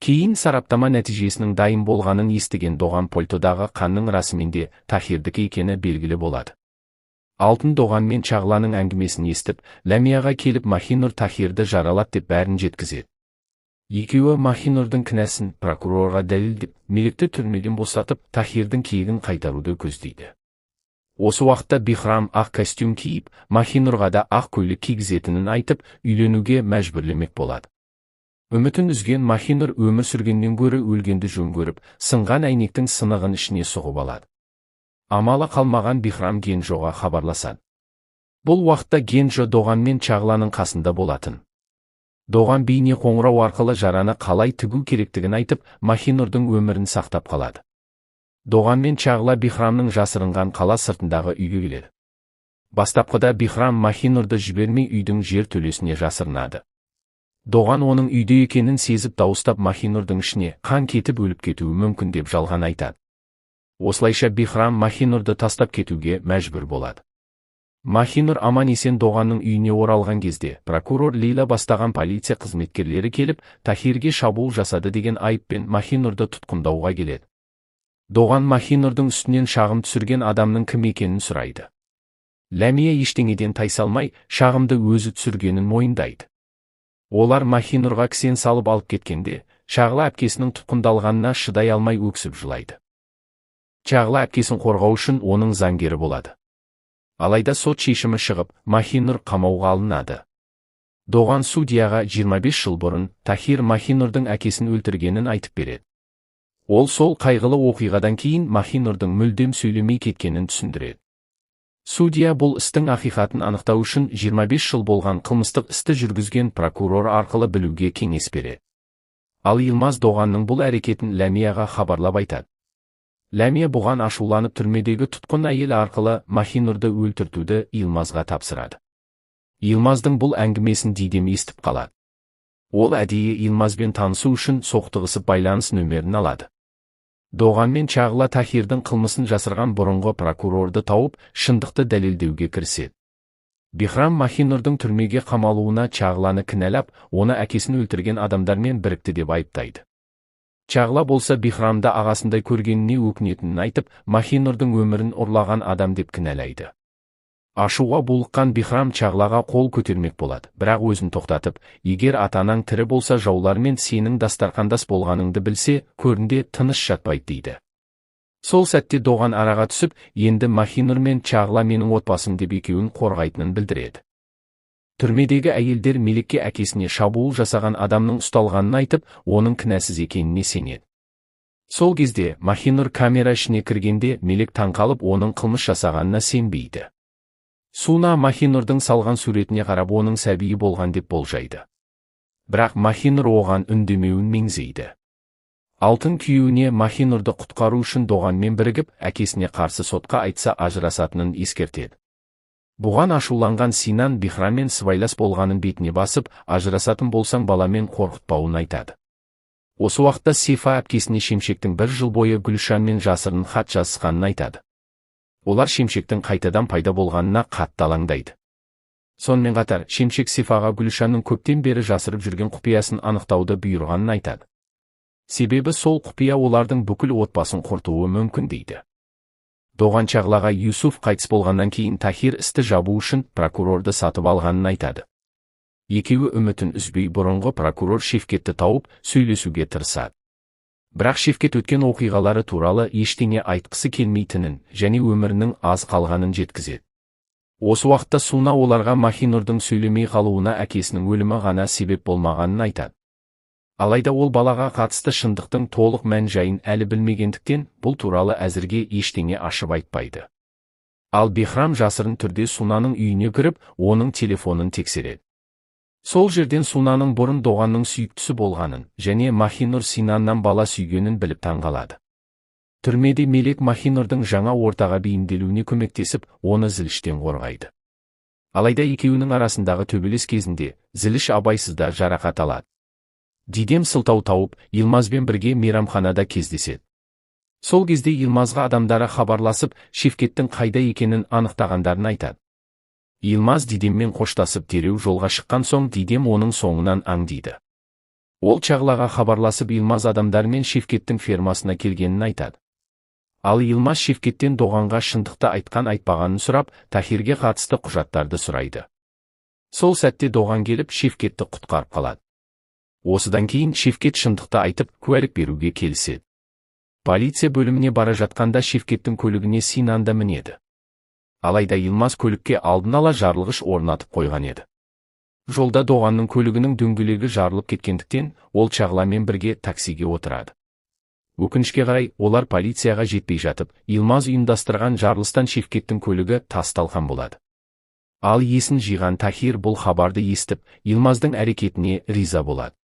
Кейін сараптама нәтижесінің дайын болғанын естіген Доған польтодағы қанның расымен де Тахирдікі екені белгілі болады. Алтын Доған мен Чағланың әңгімесін естіп, Ләмияға келіп Махинур Тахирді жаралат деп бәрін жеткізеді. Екеуі Махинурдың кінәсін прокурорға дәлелдеп, Меликті түрмеден босатып, Тахирдің киігін қайтаруды көздейді. Осы уақытта Бихрам ақ костюм киіп, Махинурға да ақ көйлек кигізетінін айтып, үйленуге мәжбүрлемек болады. Үмітін үзген Махинур өмір сүргеннен гөрі өлгенді жөн көріп, сынған әйнектің сынығын ішіне соғып алады. Амалы қалмаған Бихрам Генжоға хабарласады. Бұл уақытта Генжо Доған мен Чағланың қасында болатын. Доған бейне қоңырау арқылы жараны қалай тігу керектігін айтып, Махинурдың өмірін сақтап қалады. Доған мен Чағла Бихрамның жасырынған қала сыртындағы үйге келеді. Бастапқыда Бихрам Махинурды жібермей үйдің жер төлесіне жасырынады. Доған оның үйде екенін сезіп дауыстап Махинурдың ішіне қан кетіп өліп кетуі мүмкін деп жалған айтады. Осылайша Бихрам Махинурды тастап кетуге мәжбүр болады. Махинур аман-есен Доғанның үйіне оралған кезде, прокурор Лейла бастаған полиция қызметкерлері келіп, Тахирге шабуыл жасады деген айыппен Махинурды тұтқындауға келеді. Доған Махинурдың үстінен шағым түсірген адамның кім екенін сұрайды. Ләмия ештеңеден тайсалмай, шағымды өзі түсіргенін мойындайды. Олар Махинурға кісен салып алып кеткенде, Чағла әпкесінің тұтқындалғанына шыдай алмай өксіп жылайды. Чағла әпкесін қорғау үшін оның заңгері болады. Алайда сот шешімі шығып, Махинур қамауға алынады. Доған судьяға 25 жыл бұрын Тахир Махинурдың әкесін өлтіргенін айтып береді. Ол сол қайғылы оқиғадан кейін Махинурдың мүлдем сөйлемей кеткенін түсіндіреді. Судья бұл істің ақиқатын анықтау үшін 25 жыл болған қылмыстық істі жүргізген прокурор арқылы білуге кеңес береді. Ал Йылмаз Доғанның бұл әрекетін Ләмияға хабарлап айтады. Ләмия бұған ашуланып түрмедегі тұтқын әйел арқылы Махинурды өлтіртуді Йылмазға тапсырады. Йылмаздың бұл әңгімесін Дидем естіп қалады. Ол әдейі Йылмазбен танысу үшін соқтығысып байланыс нөмерін алады. Доған мен Чағла Тахирдің қылмысын жасырған бұрынғы прокурорды тауып, шындықты дәлелдеуге кіріседі. Бихрам Махинурдың түрмеге қамалуына Чағланы кінәлап, оны әкесін өлтірген адамдармен бірікті деп айыптайды. Чағла болса Бихрамды ағасындай көргеніне өкінетінін айтып, Махинурдың өмірін ұрлаған адам деп кінәлайды. Ашуға булыққан Бихрам Чағлаға қол көтермек болады, бірақ өзін тоқтатып, егер атанаң тірі болса жаулармен сенің дастарқандас болғаныңды білсе, көрінде тыныш жатпайды дейді. Сол сәтте Доған араға түсіп, енді Махинур мен Чағла менің отбасым деп екеуін қорғайтынын білдіреді. Түрмедегі әйелдер Меликке әкесіне шабуыл жасаған адамның ұсталғанын айтып, оның кінәсіз екеніне сенеді. Сол кезде Махинур камера ішіне кіргенде Мелик таңқалып оның қылмыс жасағанына сенбейді. Суна Махинурдың салған суретіне қарап оның сәбиі болған деп болжайды. Бірақ Махинур оған үндемеуін меңзейді. Алтын күйеуіне Махинурды құтқару үшін Доғанмен бірігіп, әкесіне қарсы сотқа айтса ажырасатынын ескертеді. Бұған ашуланған Синан Бихраммен сыбайлас болғанын бетіне басып, ажырасатын болсаң баламен қорқытпауын айтады. Осы уақытта Сифа әпкесіне Шемшектің бір жыл бойы Гүлшанмен жасырын хат жазысқанын айтады. Олар Шемшектің қайтадан пайда болғанына қатты алаңдайды. Сонымен қатар, Шемшек Сифаға Гүлшанның көптен бері жасырып жүрген құпиясын анықтауды бұйырғанын айтады. Себебі сол құпия олардың бүкіл отбасын құртуы мүмкін дейді. Доған Чағлаға Юсуф қайтыс болғаннан кейін Тахир істі жабу үшін прокурорды сатып алғанын айтады. Екеуі үмітін үзбей бұрынғы прокурор Шевкетті тауып сөйлесуге тырысады. Бірақ Шевкет өткен оқиғалары туралы ештеңе айтқысы келмейтінін және өмірінің аз қалғанын жеткізеді. Осы уақытта Суна оларға Махинурдың сөйлемей қалуына әкесінің өлімі ғана себеп болмағанын айтады. Алайда ол балаға қатысты шындықтың толық мән-жайын әлі білмегендіктен, бұл туралы әзірге ештеңе ашып айтпайды. Ал Бихрам жасырын түрде Сунаның үйіне кіріп, оның телефонын тексереді. Сол жерден Сунаның бұрын Доғанның сүйіктісі болғанын және Махинур Синаннан бала сүйгенін біліп таңғалады. Түрмеде Мелик Махинурдың жаңа ортаға бейімделуіне көмектесіп, оны Зіліштен қорғайды. Алайда екеуінің арасындағы төбелес кезінде Зіліш абайсызда жарақат алады. Дидем сылтау тауып, Йылмазбен бірге мейрамханада кездеседі. Сол кезде Йылмазға адамдары хабарласып, Шевкеттің қайда екенін анықтағандарын айтады. Йылмаз Дидеммен қоштасып дереу жолға шыққан соң Дидем оның соңынан аңдиды. Ол Чағлаға хабарласып Йылмаз адамдармен Шевкеттің фермасына келгенін айтады. Ал Йылмаз Шевкеттен Доғанға шындықты айтқан-айтпағанын сұрап, Тахирге қатысты құжаттарды сұрайды. Сол сәтте Доған келіп Шевкетті құтқарып қалады. Осыдан кейін Шевкет шындықты айтып, куәлік беруге келіседі. Полиция бөліміне бара жатқанда Шевкеттің көлігіне Синан да мінеді. Алайда Йылмаз көлікке алдын ала жарылғыш орнатып қойған еді. Жолда Доғанның көлігінің дөңгелегі жарылып кеткендіктен, ол Чағламен бірге таксиге отырады. Өкінішке қарай, олар полицияға жетпей жатып, Йылмаз ұйымдастырған жарылыстан Шевкеттің көлігі тас-талқан болады. Ал есін жиған Тахир бұл хабарды естіп, Йылмаздың әрекетіне риза болады.